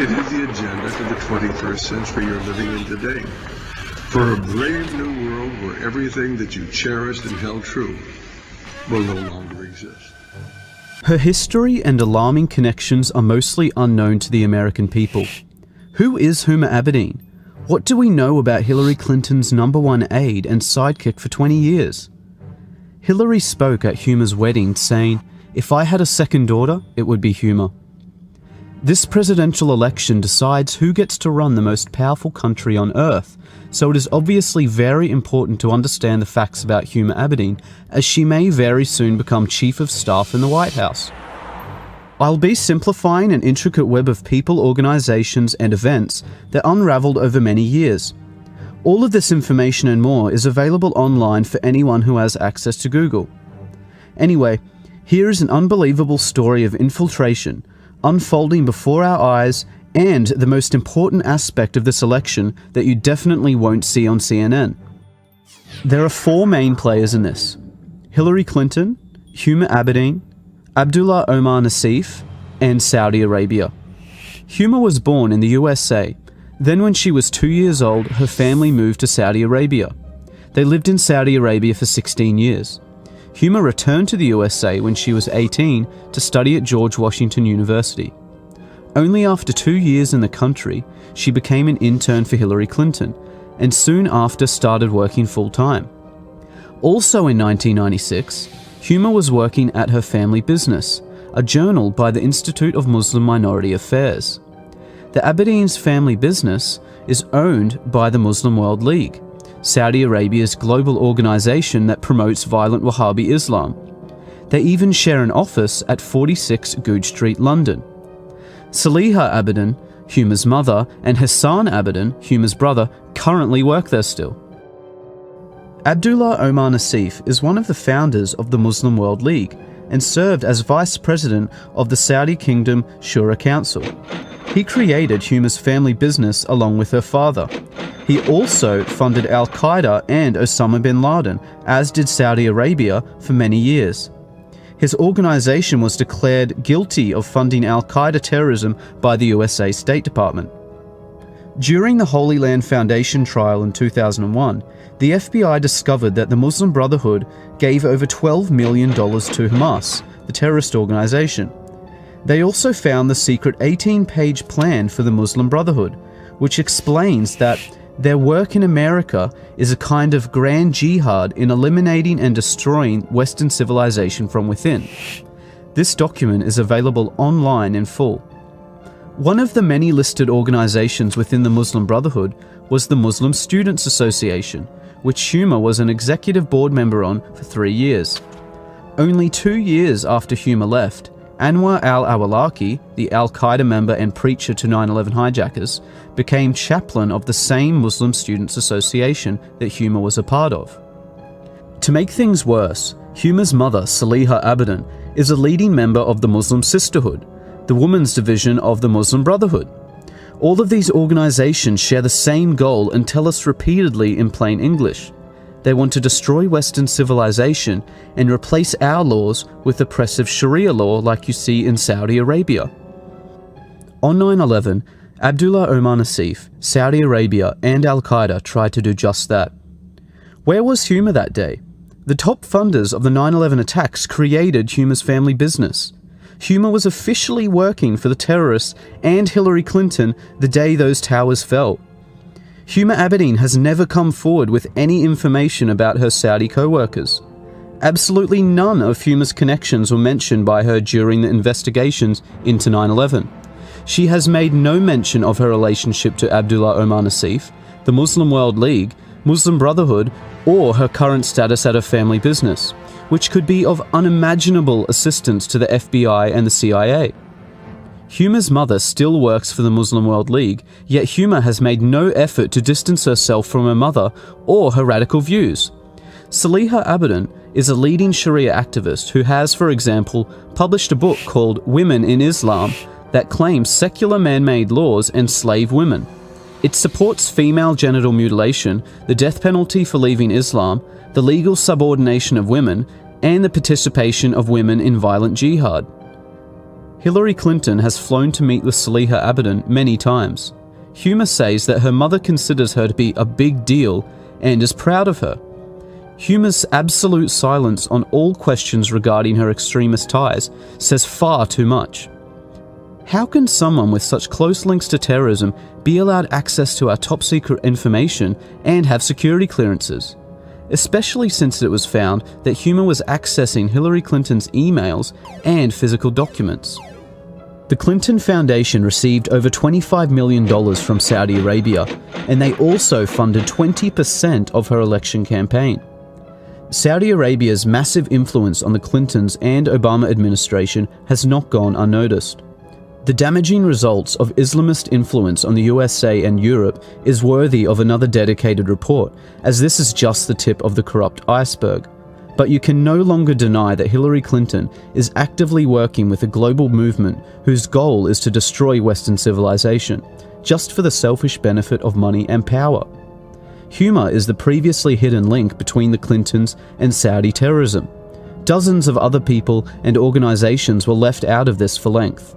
It is the agenda for the 21st century you're living in today. For a brave new world where everything that you cherished and held true will no longer exist. Her history and alarming connections are mostly unknown to the American people. Who is Huma Abedin? What do we know about Hillary Clinton's #1 aide and sidekick for 20 years? Hillary spoke at Huma's wedding saying, "If I had a second daughter, it would be Huma." This presidential election decides who gets to run the most powerful country on earth, so it is obviously very important to understand the facts about Huma Abedin, as she may very soon become Chief of Staff in the White House. I'll be simplifying an intricate web of people, organizations, and events that unraveled over many years. All of this information and more is available online for anyone who has access to Google. Anyway, here is an unbelievable story of infiltration, unfolding before our eyes, and the most important aspect of this election that you definitely won't see on CNN. There are 4 main players in this: Hillary Clinton, Huma Abedin, Abdullah Omar Nassif, and Saudi Arabia. Huma was born in the USA. Then when she was 2 years old, her family moved to Saudi Arabia. They lived in Saudi Arabia for 16 years. Huma returned to the USA when she was 18 to study at George Washington University. Only after 2 years in the country, she became an intern for Hillary Clinton, and soon after started working full-time. Also in 1996, Huma was working at her family business, a journal by the Institute of Muslim Minority Affairs. The Abedin's family business is owned by the Muslim World League, Saudi Arabia's global organization that promotes violent Wahhabi Islam. They even share an office at 46 Goodge Street, London. Saliha Abedin, Huma's mother, and Hassan Abedin, Huma's brother, currently work there still. Abdullah Omar Nassif is one of the founders of the Muslim World League and served as vice president of the Saudi Kingdom Shura Council. He created Huma's family business along with her father. He also funded Al-Qaeda and Osama bin Laden, as did Saudi Arabia, for many years. His organization was declared guilty of funding Al-Qaeda terrorism by the USA State Department. During the Holy Land Foundation trial in 2001, the FBI discovered that the Muslim Brotherhood gave over $12 million to Hamas, the terrorist organization. They also found the secret 18-page plan for the Muslim Brotherhood, which explains that their work in America is a kind of grand jihad in eliminating and destroying Western civilization from within. This document is available online in full. One of the many listed organizations within the Muslim Brotherhood was the Muslim Students Association, which Huma was an executive board member on for 3 years. Only 2 years after Huma left, Anwar al-Awlaki, the Al-Qaeda member and preacher to 9/11 hijackers, became chaplain of the same Muslim Students Association that Huma was a part of. To make things worse, Huma's mother, Saliha Abedin, is a leading member of the Muslim Sisterhood, the women's division of the Muslim Brotherhood. All of these organizations share the same goal and tell us repeatedly in plain English. They want to destroy Western civilization and replace our laws with oppressive Sharia law like you see in Saudi Arabia. On 9/11, Abdullah Omar Nassif, Saudi Arabia, and Al-Qaeda tried to do just that. Where was Huma that day? The top funders of the 9/11 attacks created Huma's family business. Huma was officially working for the terrorists and Hillary Clinton the day those towers fell. Huma Abedin has never come forward with any information about her Saudi co-workers. Absolutely none of Huma's connections were mentioned by her during the investigations into 9/11. She has made no mention of her relationship to Abdullah Omar Nassif, the Muslim World League, Muslim Brotherhood, or her current status at her family business, which could be of unimaginable assistance to the FBI and the CIA. Huma's mother still works for the Muslim World League, yet Huma has made no effort to distance herself from her mother or her radical views. Saliha Abedin is a leading Sharia activist who has, for example, published a book called Women in Islam that claims secular man-made laws enslave women. It supports female genital mutilation, the death penalty for leaving Islam, the legal subordination of women, and the participation of women in violent jihad. Hillary Clinton has flown to meet with Saliha Abedin many times. Huma says that her mother considers her to be a big deal and is proud of her. Huma's absolute silence on all questions regarding her extremist ties says far too much. How can someone with such close links to terrorism be allowed access to our top secret information and have security clearances? Especially since it was found that Huma was accessing Hillary Clinton's emails and physical documents. The Clinton Foundation received over $25 million from Saudi Arabia, and they also funded 20% of her election campaign. Saudi Arabia's massive influence on the Clintons and Obama administration has not gone unnoticed. The damaging results of Islamist influence on the USA and Europe is worthy of another dedicated report, as this is just the tip of the corrupt iceberg. But you can no longer deny that Hillary Clinton is actively working with a global movement whose goal is to destroy Western civilization, just for the selfish benefit of money and power. Huma is the previously hidden link between the Clintons and Saudi terrorism. Dozens of other people and organizations were left out of this for length.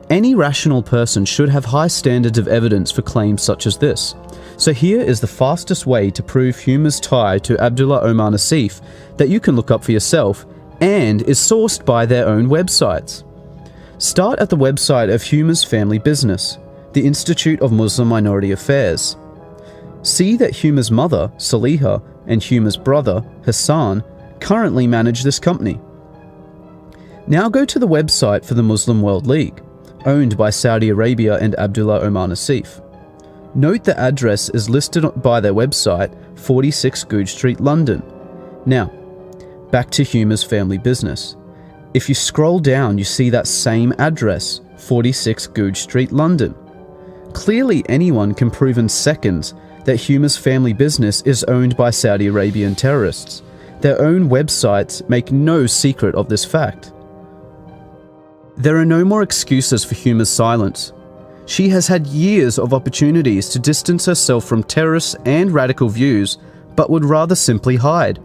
Any rational person should have high standards of evidence for claims such as this. So here is the fastest way to prove Huma's tie to Abdullah Omar Nassif that you can look up for yourself and is sourced by their own websites. Start at the website of Huma's family business, the Institute of Muslim Minority Affairs. See that Huma's mother, Saliha, and Huma's brother, Hassan, currently manage this company. Now go to the website for the Muslim World League, owned by Saudi Arabia and Abdullah Omar Nassif. Note the address is listed by their website, 46 Goodge Street, London. Now, back to Huma's family business. If you scroll down, you see that same address, 46 Goodge Street, London. Clearly anyone can prove in seconds that Huma's family business is owned by Saudi Arabian terrorists. Their own websites make no secret of this fact. There are no more excuses for Huma's silence. She has had years of opportunities to distance herself from terrorists and radical views, but would rather simply hide.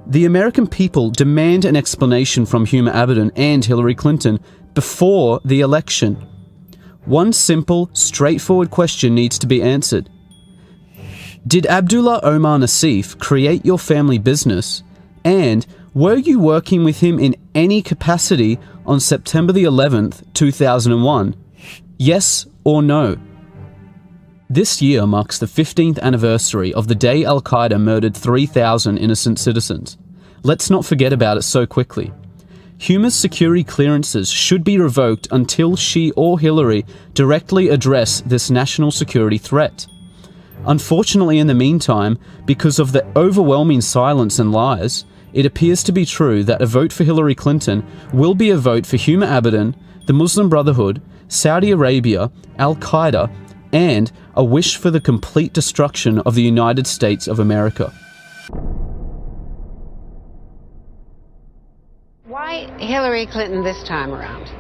The American people demand an explanation from Huma Abedin and Hillary Clinton before the election. One simple, straightforward question needs to be answered. Did Abdullah Omar Nassif create your family business? And were you working with him in any capacity on September the 11th, 2001? Yes or no? This year marks the 15th anniversary of the day Al-Qaeda murdered 3,000 innocent citizens. Let's not forget about it so quickly. Huma's security clearances should be revoked until she or Hillary directly address this national security threat. Unfortunately, in the meantime, because of the overwhelming silence and lies, it appears to be true that a vote for Hillary Clinton will be a vote for Huma Abedin, the Muslim Brotherhood, Saudi Arabia, Al-Qaeda, and a wish for the complete destruction of the United States of America. Why Hillary Clinton this time around?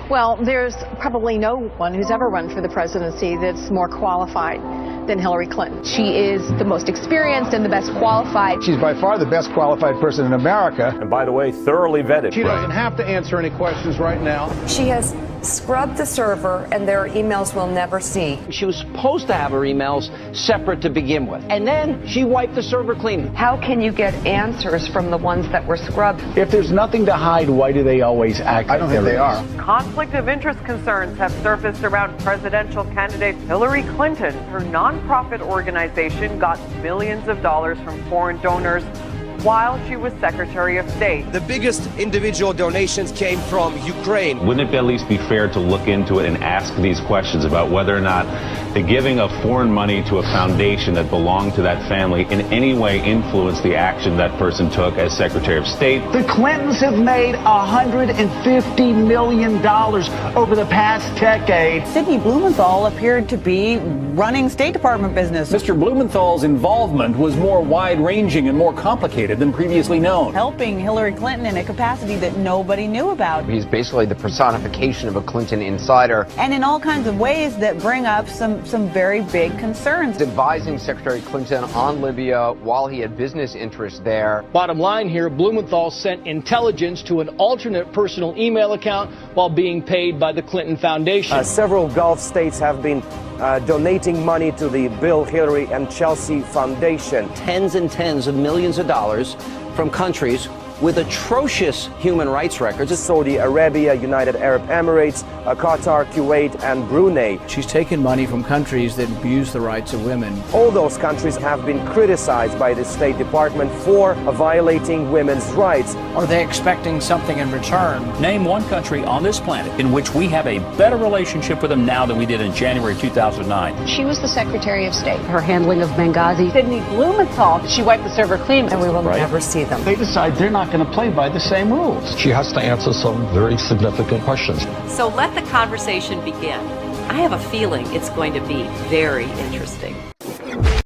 Well, there's probably no one who's ever run for the presidency that's more qualified than Hillary Clinton. She is the most experienced and the best qualified. She's by far the best qualified person in America. And by the way, thoroughly vetted. She doesn't have to answer any questions right now. She has scrubbed the server, and their emails we'll never see. She was supposed to have her emails separate to begin with, and then she wiped the server clean. How can you get answers from the ones that were scrubbed? If there's nothing to hide, why do they always act? I don't think they are. Conflict of interest concerns have surfaced around presidential candidate Hillary Clinton. Her nonprofit organization got millions of dollars from foreign donors while she was Secretary of State. The biggest individual donations came from Ukraine. Wouldn't it at least be fair to look into it and ask these questions about whether or not the giving of foreign money to a foundation that belonged to that family in any way influenced the action that person took as Secretary of State? The Clintons have made $150 million over the past decade. Sidney Blumenthal appeared to be running State Department business. Mr. Blumenthal's involvement was more wide-ranging and more complicated sophisticated than previously known. Helping Hillary Clinton in a capacity that nobody knew about. He's basically the personification of a Clinton insider. And in all kinds of ways that bring up some very big concerns. Advising Secretary Clinton on Libya while he had business interests there. Bottom line here, Blumenthal sent intelligence to an alternate personal email account while being paid by the Clinton Foundation. Several Gulf states have been donating money to the Bill, Hillary, and Chelsea Foundation. Tens and tens of millions of dollars from countries with atrocious human rights records. Saudi Arabia, United Arab Emirates, Qatar, Kuwait, and Brunei. She's taken money from countries that abuse the rights of women. All those countries have been criticized by the State Department for violating women's rights. Are they expecting something in return? Name one country on this planet in which we have a better relationship with them now than we did in January 2009. She was the Secretary of State. Her handling of Benghazi. Sidney Blumenthal. She wiped the server clean. And we will never see them. They decide they're not going to play by the same rules. She has to answer some very significant questions. So let the conversation begin. I have a feeling it's going to be very interesting.